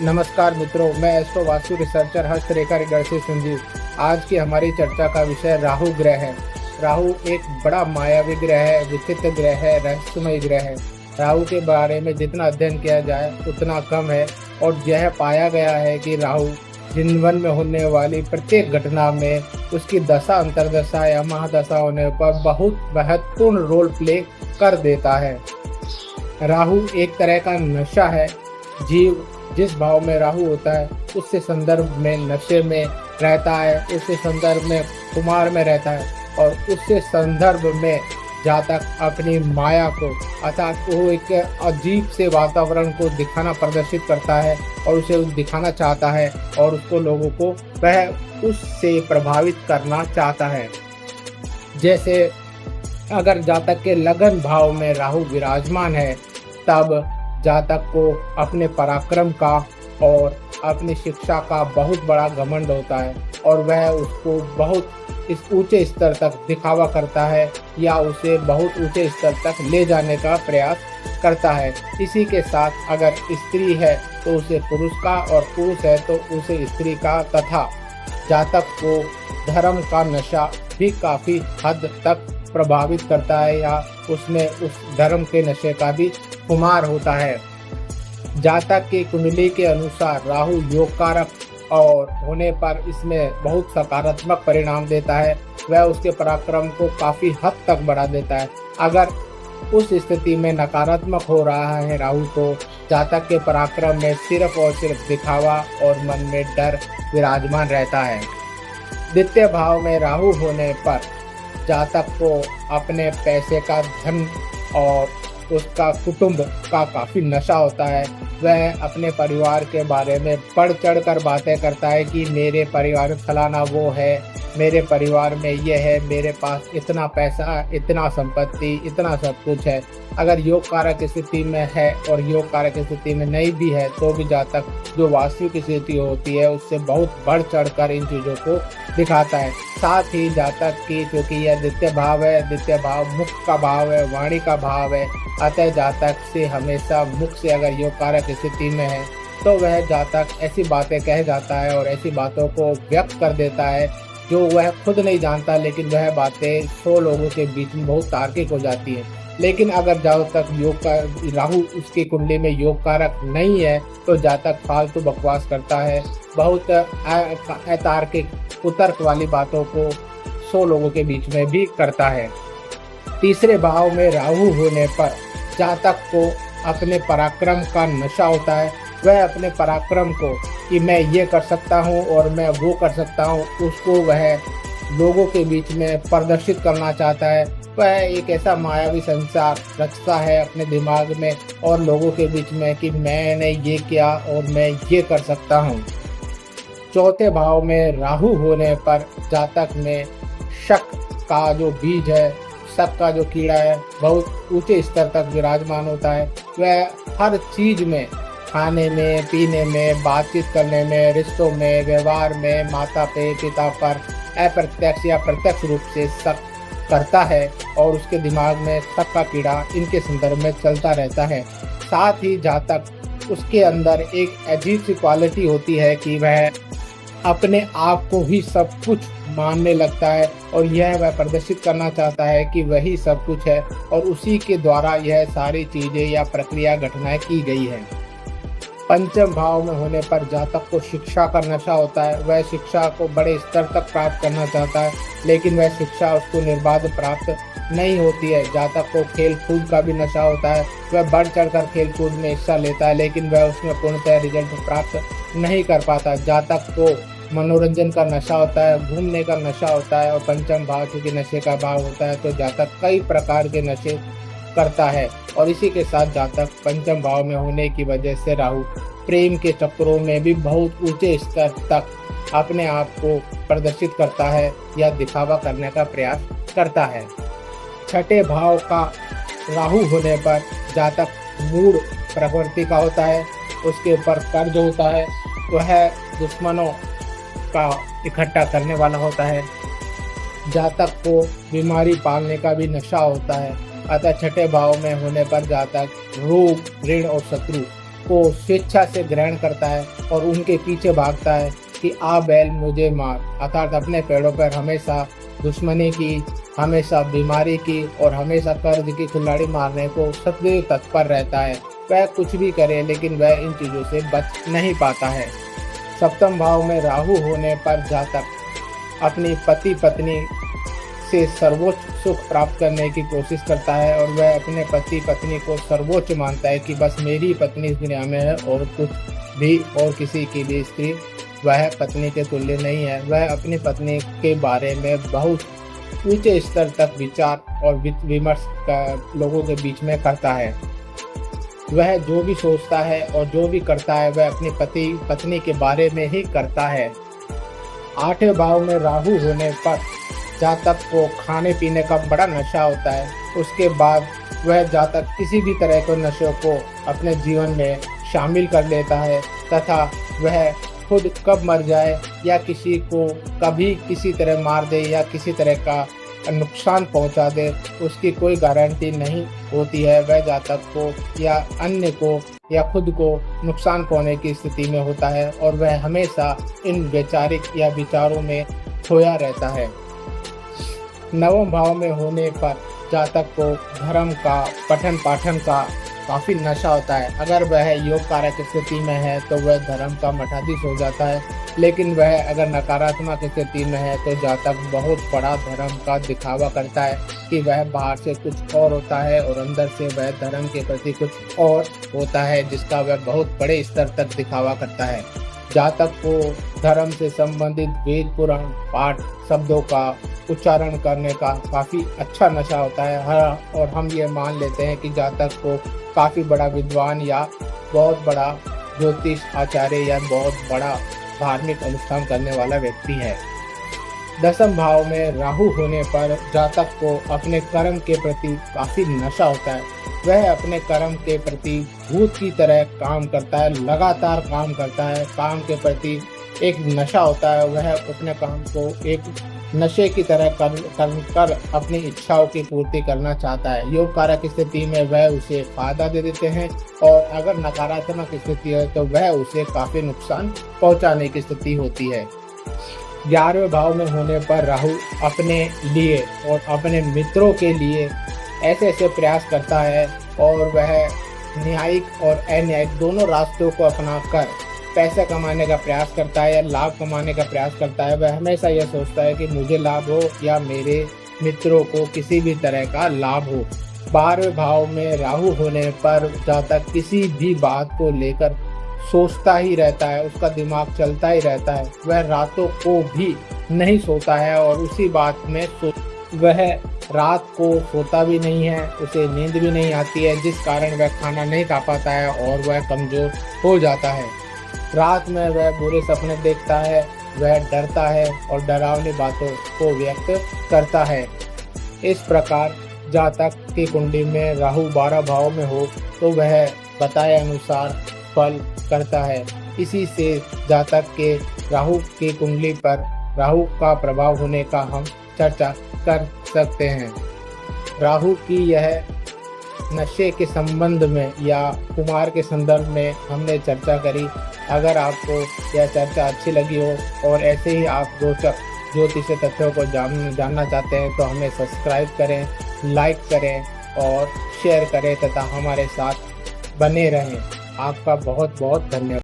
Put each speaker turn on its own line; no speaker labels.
नमस्कार मित्रों, मैं एस्ट्रो वास्तु रिसर्चर हस्तरेखा रीडर से संजीव। आज की हमारी चर्चा का विषय राहु ग्रह है। राहु एक बड़ा मायावी ग्रह है, विचित्र ग्रह है, रहस्यमय ग्रह है। राहु के बारे में जितना अध्ययन किया जाए उतना कम है और यह पाया गया है कि राहु जीवन में होने वाली प्रत्येक घटना में उसकी दशा अंतरदशा या महादशा होने पर बहुत महत्वपूर्ण रोल प्ले कर देता है। राहु एक तरह का नशा है। जीव जिस भाव में राहु होता है उससे संदर्भ में नशे में रहता है, उससे संदर्भ में खुमार में रहता है और उससे संदर्भ में जातक अपनी माया को अर्थात वो एक अजीब से वातावरण को दिखाना प्रदर्शित करता है और उसे दिखाना चाहता है और उसको लोगों को वह उससे प्रभावित करना चाहता है। जैसे अगर जातक के लगन भाव में राहु विराजमान है तब जातक को अपने पराक्रम का और अपनी शिक्षा का बहुत बड़ा घमंड होता है और वह उसको बहुत इस ऊंचे स्तर तक दिखावा करता है या उसे बहुत ऊंचे स्तर तक ले जाने का प्रयास करता है। इसी के साथ अगर स्त्री है तो उसे पुरुष का और पुरुष है तो उसे स्त्री का, तथा जातक को धर्म का नशा भी काफ़ी हद तक प्रभावित करता है या उसमें उस धर्म के नशे का भी खुमार होता है। जातक की कुंडली के अनुसार राहु योग कारक और होने पर इसमें बहुत सकारात्मक परिणाम देता है। वह उसके पराक्रम को काफ़ी हद तक बढ़ा देता है। अगर उस स्थिति में नकारात्मक हो रहा है राहु तो जातक के पराक्रम में सिर्फ और सिर्फ दिखावा और मन में डर विराजमान रहता है। द्वितीय भाव में राहु होने पर जातक को अपने पैसे का, धन और उसका कुटुंब का काफ़ी नशा होता है। वह अपने परिवार के बारे में बढ़ चढ़ कर बातें करता है कि मेरे परिवार में फलाना वो है, मेरे परिवार में ये है, मेरे पास इतना पैसा, इतना संपत्ति, इतना सब कुछ है। अगर योग कारक स्थिति में है और योग कारक स्थिति में नहीं भी है तो भी जातक जो वास्तविक स्थिति होती है उससे बहुत बढ़ चढ़ कर इन चीज़ों को दिखाता है। साथ ही जातक की, क्योंकि यह द्वितीय भाव है, द्वितीय भाव मुख का भाव है, वाणी का भाव है, अतः जातक से हमेशा मुख से अगर योग कारक स्थिति में है तो वह जातक ऐसी बातें कह जाता है और ऐसी बातों को व्यक्त कर देता है जो वह खुद नहीं जानता, लेकिन वह बातें 100 लोगों के बीच में बहुत तार्किक हो जाती है। लेकिन अगर जातक योग का राहु उसकी कुंडली में योग कारक नहीं है तो जातक फालतू बकवास करता है, बहुत अतार्किक कुतर्क वाली बातों को 100 लोगों के बीच में भी करता है। तीसरे भाव में राहु होने पर जातक को अपने पराक्रम का नशा होता है। वह अपने पराक्रम को कि मैं ये कर सकता हूँ और मैं वो कर सकता हूँ उसको वह लोगों के बीच में प्रदर्शित करना चाहता है। वह एक ऐसा मायावी संसार रचता है अपने दिमाग में और लोगों के बीच में कि मैंने ये किया और मैं ये कर सकता हूँ। चौथे भाव में राहु होने पर जातक में शक का जो बीज है, शक का जो कीड़ा है, बहुत ऊंचे स्तर तक विराजमान होता है। वह हर चीज में, खाने में, पीने में, बातचीत करने में, रिश्तों में, व्यवहार में, माता पिता पर अप्रत्यक्ष या प्रत्यक्ष रूप से शक करता है और उसके दिमाग में शक का कीड़ा इनके संदर्भ में चलता रहता है। साथ ही जातक उसके अंदर एक अजीब सी क्वालिटी होती है कि वह अपने आप को ही सब कुछ मानने लगता है और यह वह प्रदर्शित करना चाहता है कि वही सब कुछ है और उसी के द्वारा यह सारी चीज़ें या प्रक्रिया घटनाएं की गई है। पंचम भाव में होने पर जातक को शिक्षा का नशा होता है। वह शिक्षा को बड़े स्तर तक प्राप्त करना चाहता है लेकिन वह शिक्षा उसको निर्बाध प्राप्त नहीं होती है। जातक को खेल कूद का भी नशा होता है। वह बढ़ चढ़ कर खेल कूद में हिस्सा लेता है लेकिन वह उसमें पूर्णतः रिजल्ट प्राप्त नहीं कर पाता। जातक को मनोरंजन का नशा होता है, घूमने का नशा होता है और पंचम भाव चूँकि नशे का भाव होता है तो जातक कई प्रकार के नशे करता है और इसी के साथ जातक पंचम भाव में होने की वजह से राहु प्रेम के चक्रों में भी बहुत ऊंचे स्तर तक अपने आप को प्रदर्शित करता है या दिखावा करने का प्रयास करता है। छठे भाव का राहु होने पर जातक मूड प्रकृति का होता है, उसके ऊपर कर्ज होता है, वह दुश्मनों का इकट्ठा करने वाला होता है। जातक को बीमारी पालने का भी नशा होता है। अतः छठे भाव में होने पर जातक रोग, ऋण और शत्रु को स्वेच्छा से ग्रहण करता है और उनके पीछे भागता है कि आ बैल मुझे मार, अर्थात अपने पेड़ों पर हमेशा दुश्मनी की, हमेशा बीमारी की और हमेशा कर्ज की कुल्हाड़ी मारने को सदैव तत्पर रहता है। वह कुछ भी करे लेकिन वह इन चीज़ों से बच नहीं पाता है। सप्तम भाव में राहु होने पर जातक अपनी पति पत्नी से सर्वोच्च सुख प्राप्त करने की कोशिश करता है और वह अपने पति पत्नी को सर्वोच्च मानता है कि बस मेरी पत्नी इस दुनिया में है और कुछ भी और किसी की भी स्त्री वह पत्नी के तुल्य नहीं है। वह अपनी पत्नी के बारे में बहुत ऊंचे स्तर तक विचार और विमर्श लोगों के बीच में करता है। वह जो भी सोचता है और जो भी करता है वह अपनी पति पत्नी के बारे में ही करता है। 8वें भाव में राहु होने पर जातक को खाने पीने का बड़ा नशा होता है। उसके बाद वह जातक किसी भी तरह के नशे को अपने जीवन में शामिल कर लेता है तथा वह खुद कब मर जाए या किसी को कभी किसी तरह मार दे या किसी तरह का नुकसान पहुंचा दे, उसकी कोई गारंटी नहीं होती है। वह जातक को या अन्य को या खुद को नुकसान पहुंचने की स्थिति में होता है और वह हमेशा इन वैचारिक या विचारों में खोया रहता है। 9वें भाव में होने पर जातक को धर्म का पठन पाठन का काफ़ी नशा होता है। अगर वह योग कारक स्थिति में है तो वह धर्म का मठाधीश हो जाता है, लेकिन वह अगर नकारात्मक स्थिति में है तो जातक बहुत बड़ा धर्म का दिखावा करता है कि वह बाहर से कुछ और होता है और अंदर से वह धर्म के प्रति कुछ और होता है, जिसका वह बहुत बड़े स्तर तक दिखावा करता है। जातक को धर्म से संबंधित वेद पुराण पाठ शब्दों का उच्चारण करने का काफ़ी अच्छा नशा होता है। और हम ये मान लेते हैं कि जातक को काफ़ी बड़ा विद्वान या बहुत बड़ा ज्योतिष आचार्य या बहुत बड़ा धार्मिक अनुष्ठान करने वाला व्यक्ति है। 10वें भाव में राहु होने पर जातक को अपने कर्म के प्रति काफ़ी नशा होता है। वह अपने कर्म के प्रति भूत की तरह काम करता है, लगातार काम करता है, काम के प्रति एक नशा होता है। वह अपने काम को एक नशे की तरह कर अपनी इच्छाओं की पूर्ति करना चाहता है। योग कारक स्थिति में वह उसे फायदा दे देते हैं और अगर नकारात्मक स्थिति है तो वह उसे काफ़ी नुकसान पहुंचाने की स्थिति होती है। 11वें भाव में होने पर राहु अपने लिए और अपने मित्रों के लिए ऐसे ऐसे प्रयास करता है और वह न्यायिक और अन्यायिक दोनों रास्तों को अपनाकर पैसा कमाने का प्रयास करता है या लाभ कमाने का प्रयास करता है। वह हमेशा यह सोचता है कि मुझे लाभ हो या मेरे मित्रों को किसी भी तरह का लाभ हो। 12वें भाव में राहु होने पर जातक किसी भी बात को लेकर सोचता ही रहता है, उसका दिमाग चलता ही रहता है। वह रातों को भी नहीं सोता है और उसी बात में वह रात को सोता भी नहीं है, उसे नींद भी नहीं आती है, जिस कारण वह खाना नहीं खा पाता है और वह कमज़ोर हो जाता है। रात में वह बुरे सपने देखता है, वह डरता है और डरावनी बातों को व्यक्त करता है। इस प्रकार जातक की कुंडली में राहु 12 भाव में हो तो वह बताए अनुसार फल करता है। इसी से जातक के राहु की कुंडली पर राहु का प्रभाव होने का हम चर्चा कर सकते हैं। राहु की यह नशे के संबंध में या कुमार के संदर्भ में हमने चर्चा करी। अगर आपको यह चर्चा अच्छी लगी हो और ऐसे ही आप रोचक ज्योतिष तथ्यों को जानना चाहते हैं तो हमें सब्सक्राइब करें, लाइक करें और शेयर करें तथा हमारे साथ बने रहें। आपका बहुत बहुत धन्यवाद।